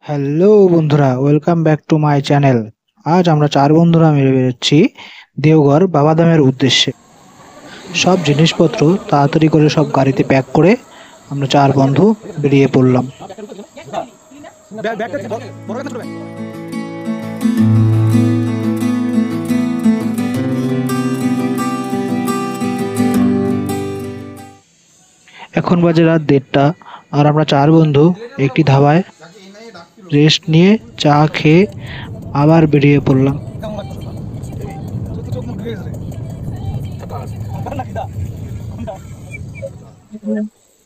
Hello বন্ধুরা, welcome back to my channel. আজ আমরা চার বন্ধুরা মিলে বেরোচ্ছি দেওঘর বাবাধামের উদ্দেশ্যে। সব জিনিসপত্র তাড়াতাড়ি করে সব গাড়িতে প্যাক করে আমরা চার বন্ধু বেরিয়ে পড়লাম। এখন বাজে রাত 1:30 আর আমরা চার বন্ধু একটি ধাবায় রেস্ট নিয়ে চা খেয়ে আবার বেরিয়ে পড়লাম।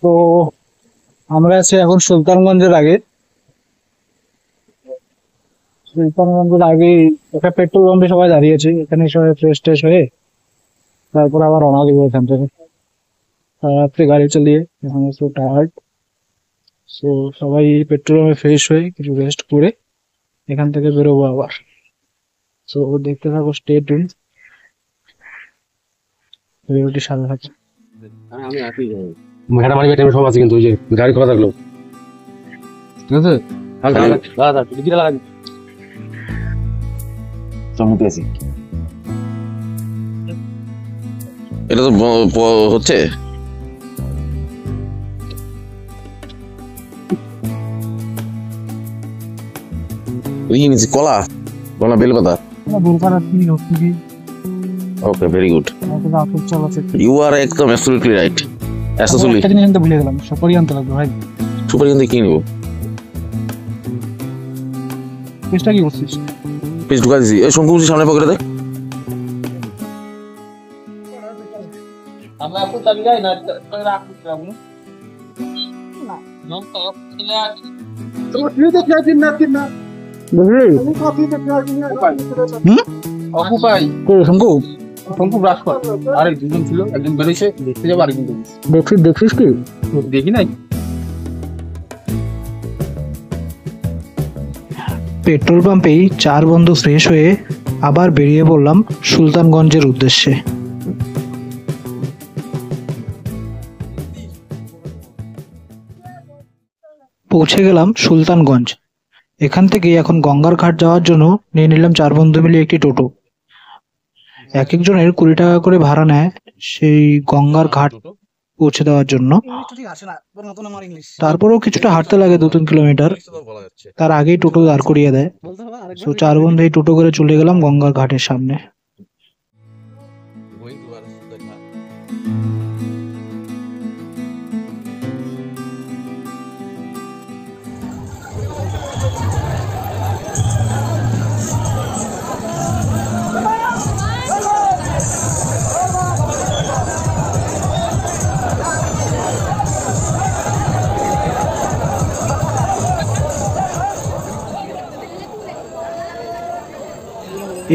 তো আমরা আছি এখন সুলতানগঞ্জের আগে একটা পেট্রোল পাম্পে সবাই দাঁড়িয়েছে। এখানে সবাই ফ্রেশ ট্রেশ হয়ে তারপর আবার রওনা দিব এখান থেকে। রাত্রে গাড়ি চালিয়ে এখন একটু টায়ার্ড। সো সবাই পেট্রোল পাম্পে ফ্রেশ হয়ে কিছু রেস্ট করে এখান থেকে বেরোবো আবার। সো দেখতে থাকো, স্টে টিউন, ভিডিওটির সাথে থাকো। মেঘাটা মারি বেটে সব আছে কিন্তু ওই যে গাড়ি খোলা থাকলো ঠিক আছে এটা তো হচ্ছে কলা কলা বেলপাতা। ওকে, ভেরি গুড, ইউ আর একদম অ্যাবসলিউটলি রাইট। একটা জিনিস আনতে ভুলে গেলাম, সুপারি আনতে লাগবে ভাই। সুপারি কিন্তু কি নিবো? পেস্টটা কি করছিস? পিস ঢুকা দিছি, এই শঙ্কু সামনে পকেটে দেখ। আমরা এখন চাবি যাই না রাখলাম না নন তো তো তুই তো ক্যাচিন না কিনা বুঝলি? আমি কফি তো ক্যাচিন না অকুপাই কই শঙ্কু? শঙ্কু ব্রাশ কর। আরে দুজন ছিল, একজন বেরিয়েছে, দেখতে যাবো আরেকজন দেখছিস কি? দেখি নাই। পেট্রোল পাম্পেই চার বন্ধু ফ্রেশ হয়ে আবার বেরিয়ে পড়লাম সুলতানগঞ্জের উদ্দেশ্যে। পৌঁছে গেলাম সুলতানগঞ্জ। এখান থেকে এখন গঙ্গার ঘাট যাওয়ার জন্য নিয়ে নিলাম চার বন্ধু মিলে একটি টোটো। এক একজনের 20 টাকা করে ভাড়া নেয় সেই গঙ্গার ঘাট পৌঁছে দেওয়ার জন্য। তারপরেও কিছুটা হাঁটতে লাগে 2-3 কিলোমিটার, তার আগেই টোটো দাঁড় করিয়ে দেয়। তো চার বন্ধু এই টোটো করে চলে গেলাম গঙ্গার ঘাটের সামনে।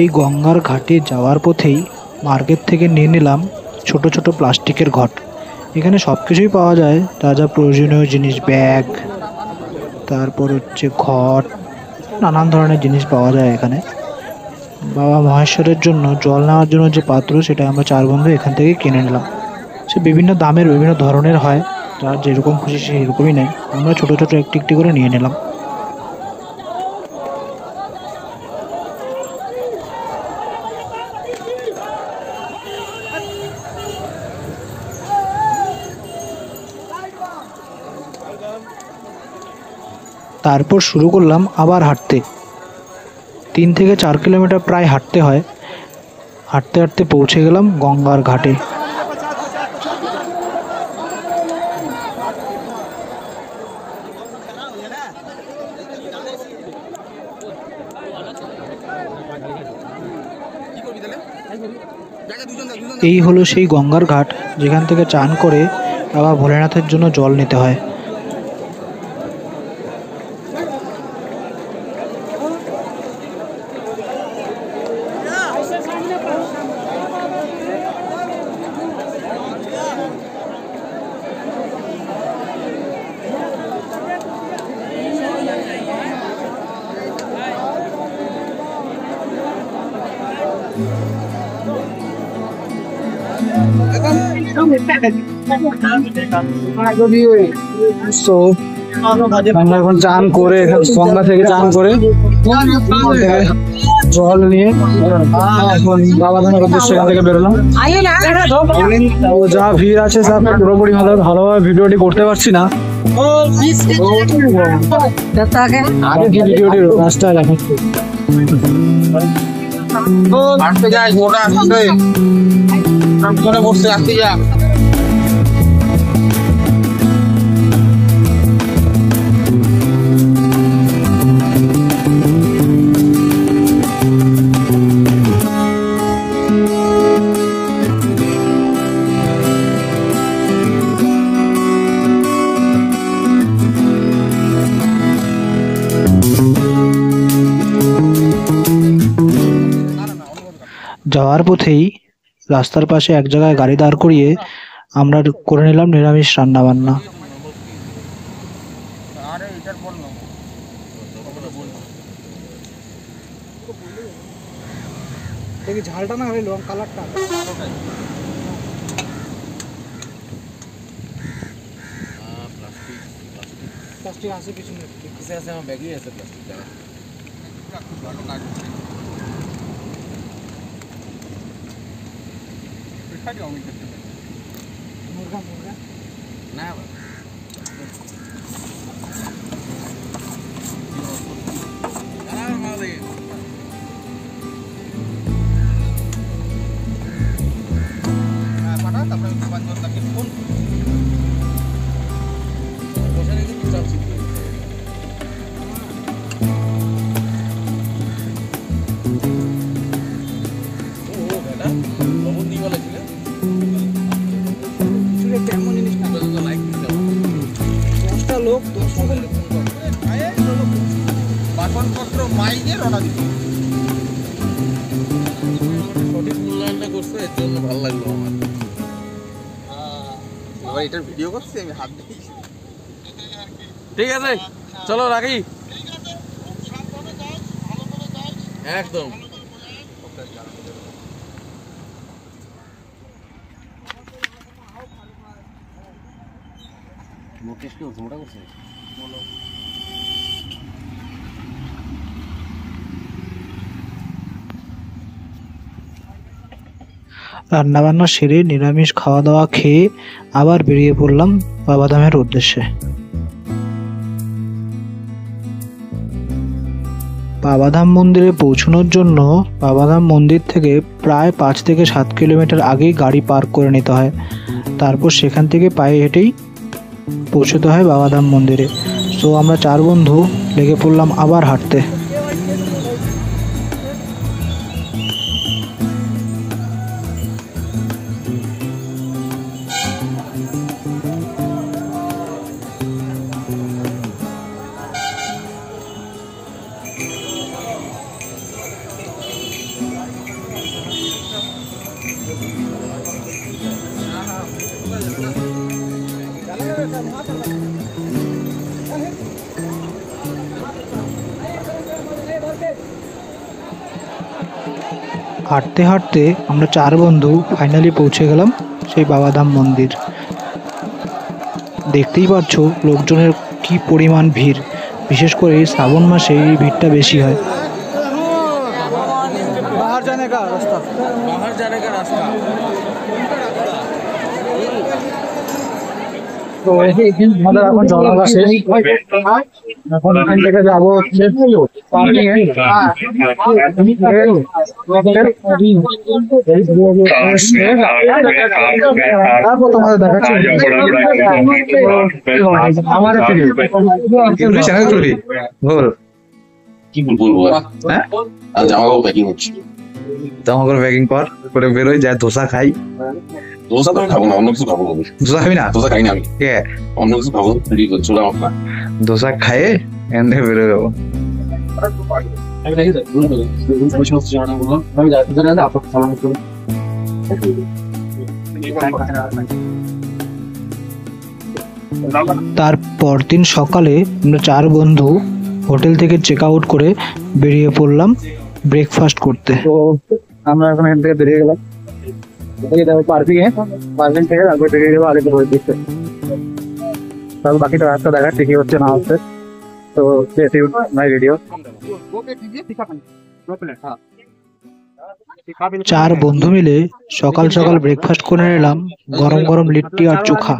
এই গঙ্গার ঘাটে যাওয়ার পথেই মার্কেট থেকে নিয়ে নিলাম ছোট ছোট প্লাস্টিকের ঘট। এখানে সব কিছুই পাওয়া যায়, যা যা প্রয়োজনীয় জিনিস, ব্যাগ, তারপর হচ্ছে ঘট, নানান ধরনের জিনিস পাওয়া যায় এখানে। বাবা মহেশ্বরের জন্য জল নেওয়ার জন্য যে পাত্র, সেটা আমরা চার বন্ধু এখান থেকে কিনে নিলাম। সে বিভিন্ন দামের বিভিন্ন ধরনের হয়, যার যেরকম খুশি সেরকমই নেয়। আমরা ছোট ছোট একটি একটি করে নিয়ে নিলাম। তারপর শুরু করলাম আবার হাঁটতে। 3 থেকে 4 কিলোমিটার প্রায় হাঁটতে হয়। হাঁটতে হাঁটতে পৌঁছে গেলাম গঙ্গার ঘাটে। এই হলো সেই গঙ্গার ঘাট, যেখান থেকে চান করে বাবা ভোলেনাথের জন্য জল নিতে হয়। সো আমরা এখন চান করে গঙ্গা থেকে চান করে জল নিয়ে এখন বাবাধামের উদ্দেশ্যে সেখান থেকে বেরোলাম। তো যা ভিড় আছে সব পুরোপুরি ভালোভাবে ভিডিওটি করতে পারছি না। আগে কি ভিডিওটি রাস্তায় দেখাচ্ছি। আসতে যাই মোটা আসতে করে বসতে আসতে যা। যাওয়ার পথেই রাস্তার পাশে এক জায়গায় গাড়ি দাঁড় করিয়ে আমরা করে নিলাম নিরামিষ রান্না বান্না। ঝালটা না হইলো কালারটা প্লাস্টিক আছে পিছনে আছে আমার ব্যাগই আছে প্লাস্টিক দাঁড়া মুরগা মুরগা না বাসনপত্র মাইকে রওনা দিতে সঠিক মূল্যায়নটা করছে, এর জন্য ভালো লাগলো আমার। এবার এটার ভিডিও করছি আমি হাত দিই। ঠিক আছে চলো রাখি একদম। মুকেশ কি মোটা করছে বলো। রান্নাবান্না সেরে নিরামিষ খাওয়া দাওয়া খেয়ে আবার বেরিয়ে পড়লাম বাবাধামের উদ্দেশ্যে। বাবাধাম মন্দিরে পৌঁছানোর জন্য বাবাধাম মন্দির থেকে প্রায় 5 থেকে 7 কিলোমিটার আগেই গাড়ি পার্ক করে নিতে হয়, তারপর সেখান থেকে পায়ে হেঁটেই পৌঁছতে হয় বাবাধাম মন্দিরে। তো আমরা 4 বন্ধু লেগে পড়লাম আবার হাঁটতে। হাঁটতে হাঁটতে আমরা 4 বন্ধু ফাইনালি পৌঁছে গেলাম সেই বাবাধাম মন্দির। দেখতেই পাচ্ছ লোকজনের কি পরিমাণ ভিড়, বিশেষ করে শ্রাবণ মাসে এই ভিড়টা বেশি হয়। বাহার জানে কা রাস্তা তো আমাদের এখন জলাভা শেষ। এখন এখান থেকে যাবো তারপর তোমাদের দেখাচ্ছি আমাদের কি বলবো জামা প্যাকিং হচ্ছে, জামা করে প্যাকিং করে বেরোয় যায়, ধোসা খাই। দোসা তো আমি খাবো না, অন্য কিছু খাবো। ধোসা খাবি না? দোসা খাই না আমি, অন্য কিছু খাবো। চলে আমার ধোসা খায়ে এখান থেকে বেরোয় যাবো। তার পরদিন সকালে আমরা 4 বন্ধু হোটেল থেকে চেক আউট করে বেরিয়ে পড়লাম ব্রেকফাস্ট করতে। তো আমরা এখন এখান থেকে বেরিয়ে গেলাম পার্কিং থেকে, তারপর বেরিয়ে যাবো আরেকটা দিচ্ছে। তারপর বাকিটা রাস্তা দেখা ঠিকই হচ্ছে না হচ্ছে। তো মাই ভিডিও। 4 বন্ধু মিলে সকাল সকাল ব্রেকফাস্ট করে নিলাম গরম গরম লিট্টি আর চোখা।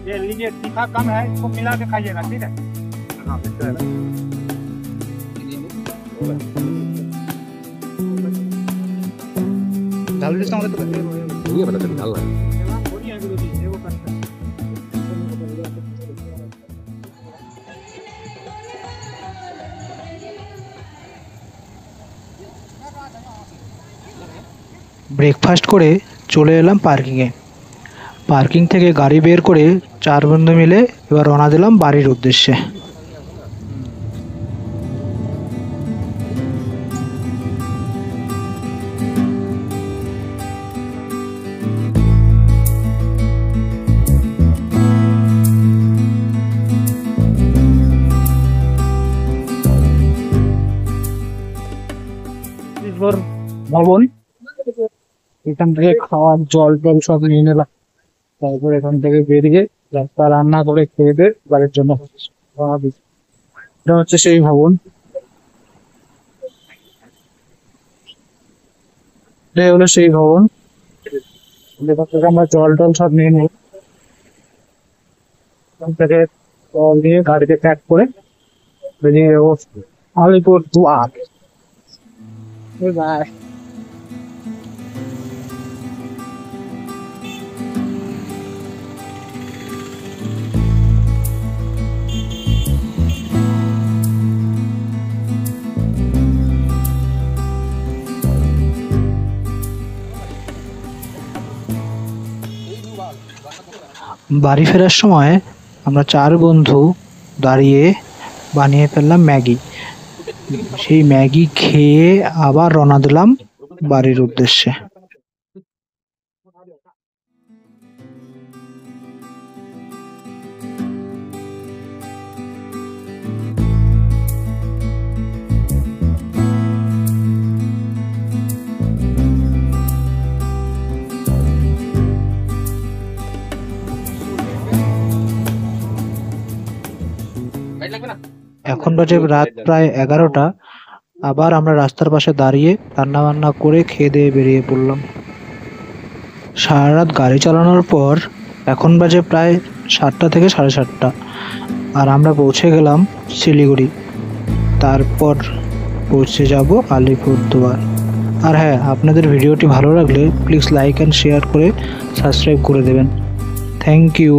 ये लीजिए, तीखा कम है, इसको मिला के खाइएगा, ठीक है? ये पता चल डाल रहा है। ব্রেকফাস্ট করে চলে এলাম পার্কিংয়ে। পার্কিং থেকে গাড়ি বের করে 4 বন্ধু মিলে এবার রওনা দিলাম বাড়ির উদ্দেশ্যে। ভবন, এখান থেকে খাওয়ার জল টল সব নিয়ে নিলাম। তারপর এখান থেকে বেরিয়ে রাস্তা রান্না করে খেয়ে দিয়ে বাড়ির জন্য রওনা দিই। এটা হচ্ছে সেই ভবন, এটাই হলো সেই ভবন। এখান থেকে আমরা জল টল সব নিয়ে নিই। এখান থেকে জল নিয়ে গাড়িতে প্যাক করে বেরিয়ে যাবো আলিপুরদুয়ার। বাই। বাড়ি ফেরার সময় আমরা 4 বন্ধু দাঁড়িয়ে বানিয়ে ফেললাম ম্যাগি। সেই ম্যাগি খেয়ে আবার রওনা দিলাম বাড়ির উদ্দেশ্যে। এখন বাজে রাত প্রায় 11টা। আবার আমরা রাস্তার পাশে দাঁড়িয়ে রান্না বান্না করে খেয়ে দিয়ে বেরিয়ে পড়লাম। সারা রাত গাড়ি চালানোর পর এখন বাজে প্রায় 7টা থেকে 7:30, আর আমরা পৌঁছে গেলাম শিলিগুড়ি। তারপর পৌঁছে যাব আলিপুরদুয়ার। আর হ্যাঁ, আপনাদের ভিডিওটি ভালো লাগলে প্লিজ লাইক অ্যান্ড শেয়ার করে সাবস্ক্রাইব করে দেবেন। Thank you.